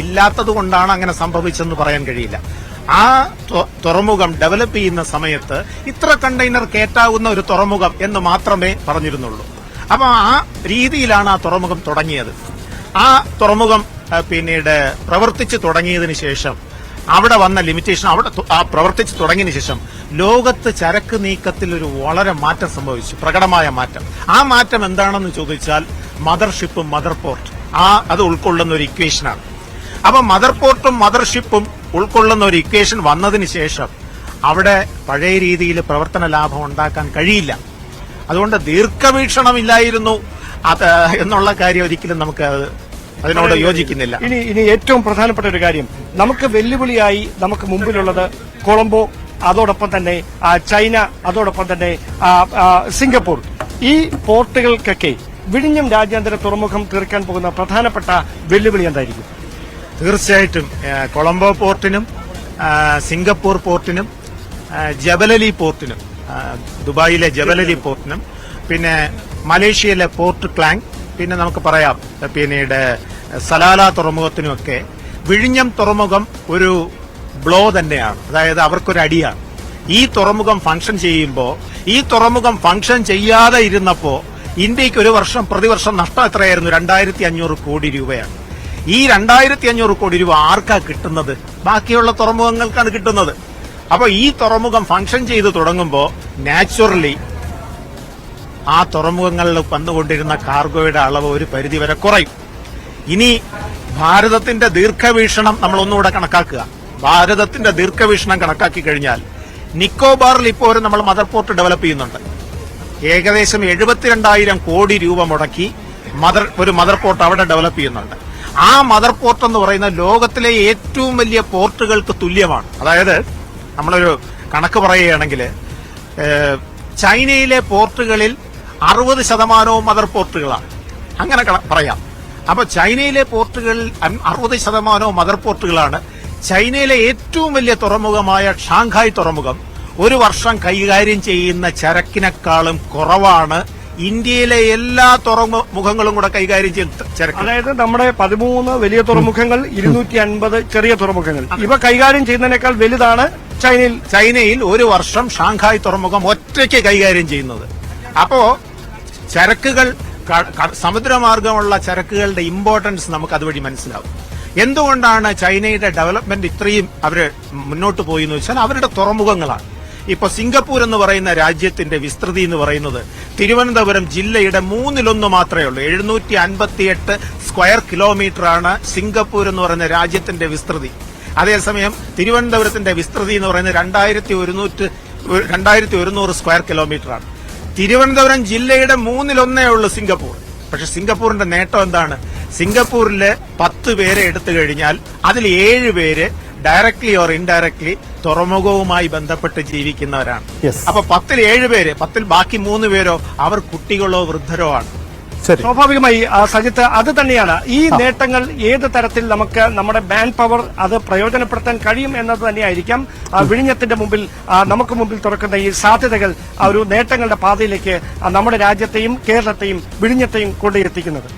ഇല്ലാത്തത് കൊണ്ടാണ് അങ്ങനെ സംഭവിച്ചെന്ന് പറയാൻ കഴിയില്ല. ആ തുറമുഖം ഡെവലപ്പ് ചെയ്യുന്ന സമയത്ത് ഇത്ര കണ്ടെയ്നർ കയറ്റാവുന്ന ഒരു തുറമുഖം എന്ന് മാത്രമേ പറഞ്ഞിരുന്നുള്ളൂ. അപ്പൊ ആ രീതിയിലാണ് ആ തുറമുഖം തുടങ്ങിയത്. ആ തുറമുഖം പിന്നീട് പ്രവർത്തിച്ചു തുടങ്ങിയതിനു ശേഷം അവിടെ വന്ന ലിമിറ്റേഷൻ, അവിടെ പ്രവർത്തിച്ചു തുടങ്ങിയതിനു ശേഷം ലോകത്ത് ചരക്ക് നീക്കത്തിൽ ഒരു വളരെ മാറ്റം സംഭവിച്ചു, പ്രകടമായ മാറ്റം. ആ മാറ്റം എന്താണെന്ന് ചോദിച്ചാൽ മദർഷിപ്പും മദർ പോർട്ട് അത് ഉൾക്കൊള്ളുന്ന ഒരു ഇക്വേഷനാണ്. അപ്പൊ മദർ പോർട്ടും മദർഷിപ്പും ഉൾക്കൊള്ളുന്ന ഒരു ഇക്വേഷൻ വന്നതിന് ശേഷം അവിടെ പഴയ രീതിയിൽ പ്രവർത്തന ലാഭം ഉണ്ടാക്കാൻ കഴിയില്ല. അതുകൊണ്ട് ദീർഘവീക്ഷണമില്ലായിരുന്നു അത് എന്നുള്ള കാര്യം ഒരിക്കലും നമുക്ക് അതിനോട് യോജിക്കുന്നില്ല. ഇനി ഏറ്റവും പ്രധാനപ്പെട്ട ഒരു കാര്യം, നമുക്ക് വെല്ലുവിളിയായി നമുക്ക് മുമ്പിലുള്ളത് കൊളംബോ, അതോടൊപ്പം തന്നെ ചൈന, അതോടൊപ്പം തന്നെ സിംഗപ്പൂർ. ഈ പോർട്ടുകൾക്കൊക്കെ വിഴിഞ്ഞം രാജ്യാന്തര തുറമുഖം തീർക്കാൻ പോകുന്ന പ്രധാനപ്പെട്ട വെല്ലുവിളി എന്തായിരിക്കും? തീർച്ചയായിട്ടും കൊളംബോ പോർട്ടിനും സിംഗപ്പൂർ പോർട്ടിനും ജബലലി പോർട്ടിനും, ദുബായിലെ ജബലലി പോർട്ടിനും, പിന്നെ മലേഷ്യയിലെ പോർട്ട് ക്ലാങ്, പിന്നെ നമുക്ക് പറയാം പിന്നീട് സലാല തുറമുഖത്തിനുമൊക്കെ വിഴിഞ്ഞം തുറമുഖം ഒരു ബ്ലോ തന്നെയാണ്. അതായത് അവർക്കൊരു അടിയാണ്. ഈ തുറമുഖം ഫംഗ്ഷൻ ചെയ്യുമ്പോൾ, ഈ തുറമുഖം ഫംഗ്ഷൻ ചെയ്യാതെ ഇരുന്നപ്പോ ഇന്ത്യക്ക് ഒരു വർഷം പ്രതിവർഷം നഷ്ടം എത്രയായിരുന്നു? 2500 കോടി രൂപയാണ്. ഈ 2500 കോടി രൂപ ആർക്കാ കിട്ടുന്നത്? ബാക്കിയുള്ള തുറമുഖങ്ങൾക്കാണ് കിട്ടുന്നത്. അപ്പൊ ഈ തുറമുഖം ഫംഗ്ഷൻ ചെയ്ത് തുടങ്ങുമ്പോൾ നാച്ചുറലി ആ തുറമുഖങ്ങളിൽ വന്നുകൊണ്ടിരുന്ന കാർഗോയുടെ അളവ് ഒരു പരിധിവരെ കുറയും. ഇനി ഭാരതത്തിന്റെ ദീർഘവീക്ഷണം നമ്മൾ ഒന്നുകൂടെ കണക്കാക്കുക. ഭാരതത്തിന്റെ ദീർഘവീക്ഷണം കണക്കാക്കി കഴിഞ്ഞാൽ നിക്കോബാറിൽ ഇപ്പോൾ നമ്മൾ മദർ പോർട്ട് ഡെവലപ്പ് ചെയ്യുന്നുണ്ട്. ഏകദേശം 72,000 കോടി രൂപ മുടക്കി ഒരു മദർ പോർട്ട് അവിടെ ഡെവലപ്പ് ചെയ്യുന്നുണ്ട്. ആ മദർ പോർട്ട് എന്ന് പറയുന്ന ലോകത്തിലെ ഏറ്റവും വലിയ പോർട്ടുകൾക്ക് തുല്യമാണ്. അതായത് നമ്മളൊരു കണക്ക് പറയുകയാണെങ്കിൽ ചൈനയിലെ പോർട്ടുകളിൽ 60% മദർ പോർട്ടുകളാണ്. അങ്ങനെ പറയാം. അപ്പൊ ചൈനയിലെ പോർട്ടുകളിൽ 60% മദർ പോർട്ടുകളാണ്. ചൈനയിലെ ഏറ്റവും വലിയ തുറമുഖമായ ഷാങ്ഹായ് തുറമുഖം ഒരു വർഷം കൈകാര്യം ചെയ്യുന്ന ചരക്കിനേക്കാളും കുറവാണ് ഇന്ത്യയിലെ എല്ലാ തുറമുഖങ്ങളും കൂടെ കൈകാര്യം ചെയ്യുന്ന ചരക്ക്. അതായത് നമ്മുടെ 13 വലിയ തുറമുഖങ്ങൾ, 250 ചെറിയ തുറമുഖങ്ങൾ, ഇവ കൈകാര്യം ചെയ്യുന്നതിനേക്കാൾ വലുതാണ് ചൈനയിൽ ഒരു വർഷം ഷാങ്ഹായ് തുറമുഖം ഒറ്റയ്ക്ക് കൈകാര്യം ചെയ്യുന്നത്. അപ്പോ ചരക്കുകൾ, സമുദ്രമാർഗമുള്ള ചരക്കുകളുടെ ഇമ്പോർട്ടൻസ് നമുക്ക് അതുവഴി മനസ്സിലാവും. എന്തുകൊണ്ടാണ് ചൈനയുടെ ഡെവലപ്മെന്റ് ഇത്രയും അവര് മുന്നോട്ട് പോയി എന്ന് വെച്ചാൽ അവരുടെ തുറമുഖങ്ങളാണ്. ഇപ്പൊ സിംഗപ്പൂർ എന്ന് പറയുന്ന രാജ്യത്തിന്റെ വിസ്തൃതി എന്ന് പറയുന്നത് തിരുവനന്തപുരം ജില്ലയുടെ 1/3 മാത്രമേ ഉള്ളൂ. 758 സ്ക്വയർ കിലോമീറ്റർ ആണ് സിംഗപ്പൂർ എന്ന് പറയുന്ന രാജ്യത്തിന്റെ വിസ്തൃതി. അതേസമയം തിരുവനന്തപുരത്തിന്റെ വിസ്തൃതി എന്ന് പറയുന്നത് 2100 സ്ക്വയർ കിലോമീറ്റർ ആണ്. തിരുവനന്തപുരം ജില്ലയുടെ 1/3 ഉള്ളൂ സിംഗപ്പൂർ. പക്ഷെ സിംഗപ്പൂരിന്റെ നേട്ടം എന്താണ്? സിംഗപ്പൂരിലെ 10 പേരെ എടുത്തു കഴിഞ്ഞാൽ അതിൽ 7 പേര് ഡയറക്ട്ലി ഓർ ഇൻഡയറക്ട്ലി തുറമുഖവുമായി ബന്ധപ്പെട്ട് ജീവിക്കുന്നവരാണ്. അപ്പൊ 10ൽ 7 പേര്, 10ൽ ബാക്കി 3 പേരോ അവർ കുട്ടികളോ വൃദ്ധരോ ആണ്. സ്വാഭാവികമായി സജിത്ത്, അത് തന്നെയാണ് ഈ നേട്ടങ്ങൾ ഏത് തരത്തിൽ നമുക്ക് നമ്മുടെ മാൻ പവർ അത് പ്രയോജനപ്പെടുത്താൻ കഴിയും എന്നത് തന്നെയായിരിക്കാം വിഴിഞ്ഞത്തിന്റെ മുമ്പിൽ നമുക്ക് മുമ്പിൽ തുറക്കുന്ന ഈ സാധ്യതകൾ ഒരു നേട്ടങ്ങളുടെ പാതയിലേക്ക് നമ്മുടെ രാജ്യത്തെയും കേരളത്തെയും വിഴിഞ്ഞത്തെയും കൊണ്ടെത്തിക്കുന്നത്.